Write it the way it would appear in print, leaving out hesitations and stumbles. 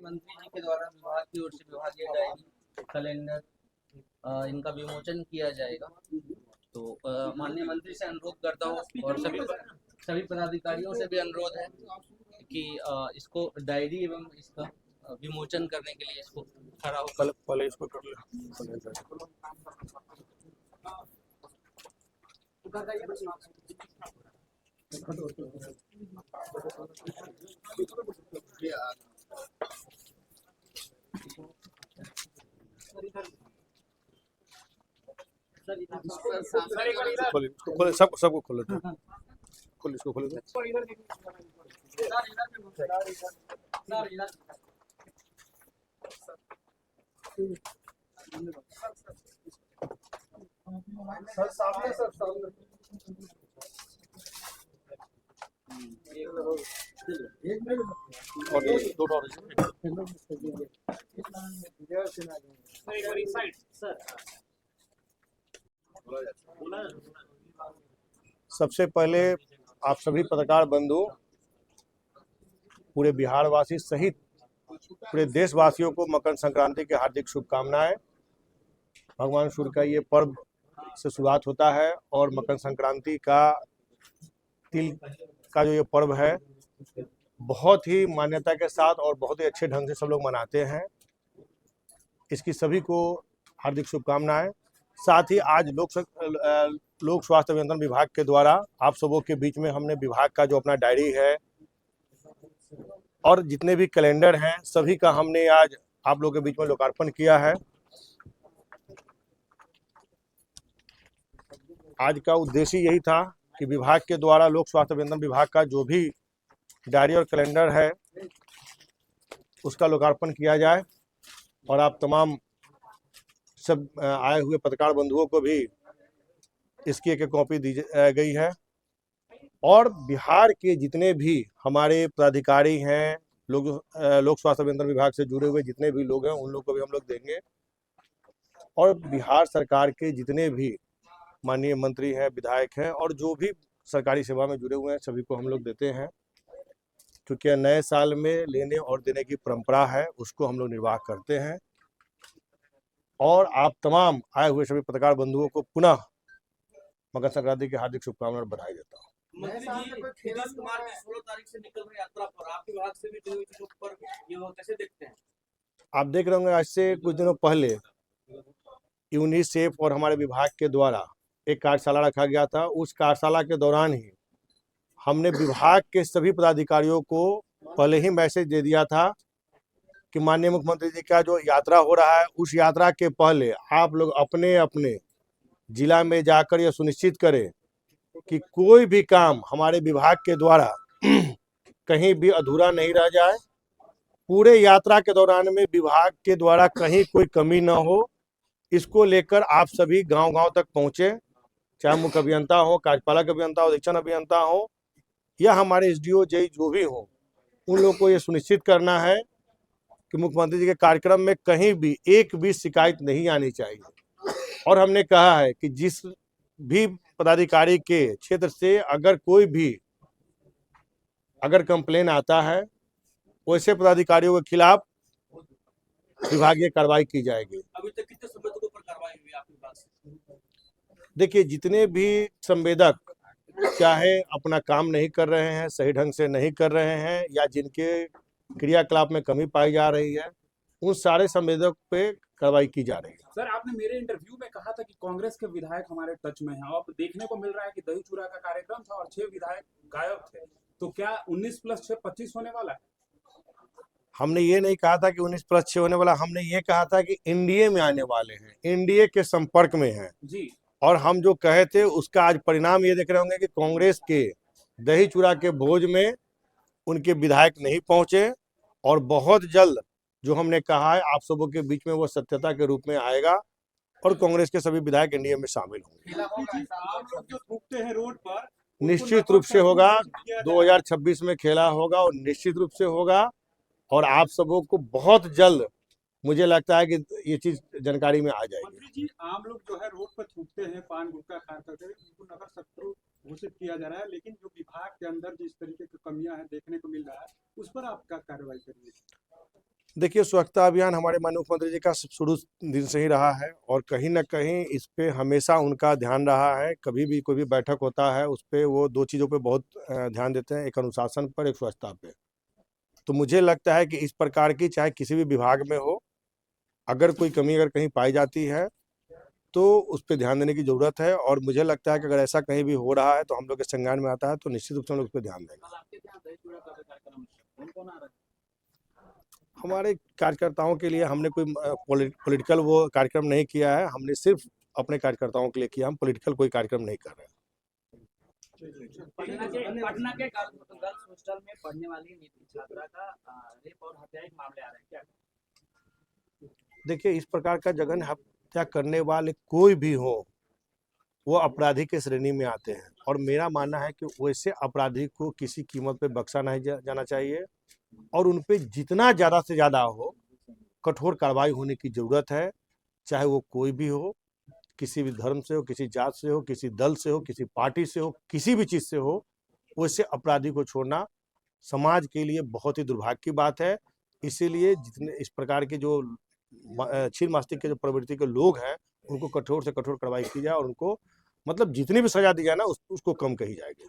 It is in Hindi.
मंत्री जी के द्वारा विभाग की ओर से विभागीय डायरी, कैलेंडर इनका विमोचन किया जाएगा। तो माननीय मंत्री से अनुरोध करता हूँ और सभी पदाधिकारियों से भी अनुरोध है कि इसको डायरी एवं इसका विमोचन करने के लिए इसको खड़ा हो। पहले इसको कर ले। सबको खोलो, खोल इसको खोलो। सर सामने, सर सामने। और दो और सबसे पहले आप सभी पत्रकार बंधु, पूरे बिहार वासी सहित पूरे देशवासियों को मकर संक्रांति की हार्दिक शुभकामनाएं। भगवान सूर्य का ये पर्व से शुरुआत होता है और मकर संक्रांति का तिल का जो ये पर्व है बहुत ही मान्यता के साथ और बहुत ही अच्छे ढंग से सब लोग मनाते हैं। इसकी सभी को हार्दिक शुभकामनाएं। साथ ही आज लोक स्वास्थ्य अभियंत्रण विभाग के द्वारा आप सबों के बीच में हमने विभाग का जो अपना डायरी है और जितने भी कैलेंडर हैं सभी का हमने आज आप लोगों के बीच में लोकार्पण किया है। आज का उद्देश्य यही था कि विभाग के द्वारा लोक स्वास्थ्य अभियंत्रण विभाग का जो भी डायरी और कैलेंडर है उसका लोकार्पण किया जाए और आप तमाम सब आए हुए पत्रकार बंधुओं को भी इसकी एक कॉपी दी गई है। और बिहार के जितने भी हमारे पदाधिकारी हैं, लोक स्वास्थ्य अभियंत्रण विभाग से जुड़े हुए जितने भी लोग हैं उन लोग को भी हम लोग देंगे। और बिहार सरकार के जितने भी माननीय मंत्री हैं, विधायक हैं और जो भी सरकारी सेवा में जुड़े हुए हैं सभी को हम लोग देते हैं, क्योंकि नए साल में लेने और देने की परंपरा है, उसको हम लोग निर्वाह करते हैं। और आप तमाम आए हुए सभी पत्रकार बंधुओं को पुनः मकर संक्रांति की हार्दिक शुभकामनाएं और बधाई देता हूँ। मंत्री जी, नीतीश कुमार की 16 तारीख से निकल रही यात्रा पर आपके विभाग से भी ये कैसे देखते हैं? आप देख रहे होंगे आज से कुछ दिनों पहले यूनिसेफ और हमारे विभाग के द्वारा एक कार्यशाला रखा गया था। उस कार्यशाला के दौरान ही हमने विभाग के सभी पदाधिकारियों को पहले ही मैसेज दे दिया था कि माननीय मुख्यमंत्री जी का जो यात्रा हो रहा है उस यात्रा के पहले आप लोग अपने अपने जिला में जाकर यह सुनिश्चित करें कि कोई भी काम हमारे विभाग के द्वारा कहीं भी अधूरा नहीं रह जाए। पूरे यात्रा के दौरान में विभाग के द्वारा कहीं कोई कमी न हो, इसको लेकर आप सभी गांव-गांव तक पहुंचे, चाहे मुख्य अभियंता हो, कार्यपालक अभियंता हो, अधीक्षण अभियंता हो या हमारे एसडीओ जेई जो भी हो, उन लोगों को ये सुनिश्चित करना है कि मुख्यमंत्री जी के कार्यक्रम में कहीं भी एक भी शिकायत नहीं आनी चाहिए। और हमने कहा है कि जिस भी पदाधिकारी के क्षेत्र से अगर कोई भी कंप्लेन आता है वैसे पदाधिकारियों के खिलाफ विभागीय कार्रवाई की जाएगी। अभी तक कितने संवेदकों पर कार्रवाई हुई आपके पास? देखिए, जितने भी संवेदक चाहे अपना काम नहीं कर रहे हैं, सही ढंग से नहीं कर रहे हैं या जिनके क्रियाकलाप में कमी पाई जा रही है, उन सारे संवेदक पे कार्रवाई की जा रही है। सर, आपने मेरे इंटरव्यू में कहा था कि कांग्रेस के विधायक हमारे टच में हैं। अब देखने को मिल रहा है कि दही चूड़ा का कार्यक्रम था और 6 विधायक गायब थे। तो क्या 19 + 6 25 होने वाला है? हमने ये नहीं कहा था कि 19 + 6 होने वाला, हमने ये कहा था कि एनडीए में आने वाले हैं, एनडीए के संपर्क में हैं जी। और हम जो कहे थे उसका आज परिणाम ये देख रहे होंगे कि कांग्रेस के दही चूड़ा के भोज में उनके विधायक नहीं पहुंचे और बहुत जल्द जो हमने कहा है आप सबों के बीच में वो सत्यता के रूप में आएगा और कांग्रेस के सभी विधायक एनडीए में शामिल होंगे। आप लोग जो थूकते हैं रोड पर, निश्चित रूप से होगा, 2026 में खेला होगा और निश्चित रूप से होगा और आप सबों को बहुत जल्द मुझे लगता है कि ये चीज जानकारी में आ जाएगी। मंत्री जी, आम लोग जो है रोड पर थूकते हैं, पान गुटखा खा करके, उनको नगर शत्रु घोषित किया जा रहा है, लेकिन जो विभाग के अंदर जिस तरीके की कमियां हैं देखने को मिल रहा है उस पर आप क्या कार्रवाई करेंगे? देखिए, स्वच्छता अभियान हमारे माननीय मुख्यमंत्री जी का शुरू दिन से ही रहा है और कहीं न कहीं इस पे हमेशा उनका ध्यान रहा है। कभी भी कोई भी बैठक होता है, उस पे वो 2 चीज़ों पे बहुत ध्यान देते हैं, एक अनुशासन पर, एक स्वच्छता पे। तो मुझे लगता है कि इस प्रकार की चाहे किसी भी विभाग में हो, अगर कोई कमी अगर कहीं पाई जाती है, तो उस पे ध्यान देने की ज़रूरत है और मुझे लगता है कि अगर ऐसा कहीं भी हो रहा है, तो हम लोग के संज्ञान में आता है, तो निश्चित रूप से हम लोग उस पे ध्यान देंगे। कल आपके यहाँ दही चूड़ा का कार्यक्रम है, कौन-कौन आ रहा है? हमारे कार्यकर्ताओं के लिए हमने कोई पॉलिटिकल वो कार्यक्रम नहीं किया है, हमने सिर्फ अपने कार्यकर्ताओं के लिए किया, हम पॉलिटिकल कोई कार्यक्रम नहीं कर रहे हैं। पटना के गर्ल्स हॉस्टल में पढ़ने वाली निजी छात्रा का रेप और हत्या के मामले आ रहे हैं, क्या देखिए, इस प्रकार का जघन्य हत्या करने वाले कोई भी हो, वो अपराधी की श्रेणी में आते हैं और मेरा मानना है कि वैसे अपराधी को किसी कीमत पे बख्शा नहीं जाना चाहिए और उन पे जितना ज़्यादा से ज़्यादा हो, कठोर कार्रवाई होने की ज़रूरत है, चाहे वो कोई भी हो, किसी भी धर्म से हो, किसी जात से हो, किसी दल से हो, किसी पार्टी से हो, किसी भी चीज़ से हो, वैसे अपराधी को छोड़ना समाज के लिए बहुत ही दुर्भाग्य की बात है। इसीलिए जितने इस प्रकार के जो क्षीण मस्तिष्क के जो प्रवृत्ति के लोग हैं, उनको कठोर से कठोर कार्रवाई की जाए और उनको मतलब जितनी भी सज़ा दी जाए ना उसको कम कही जाएगी।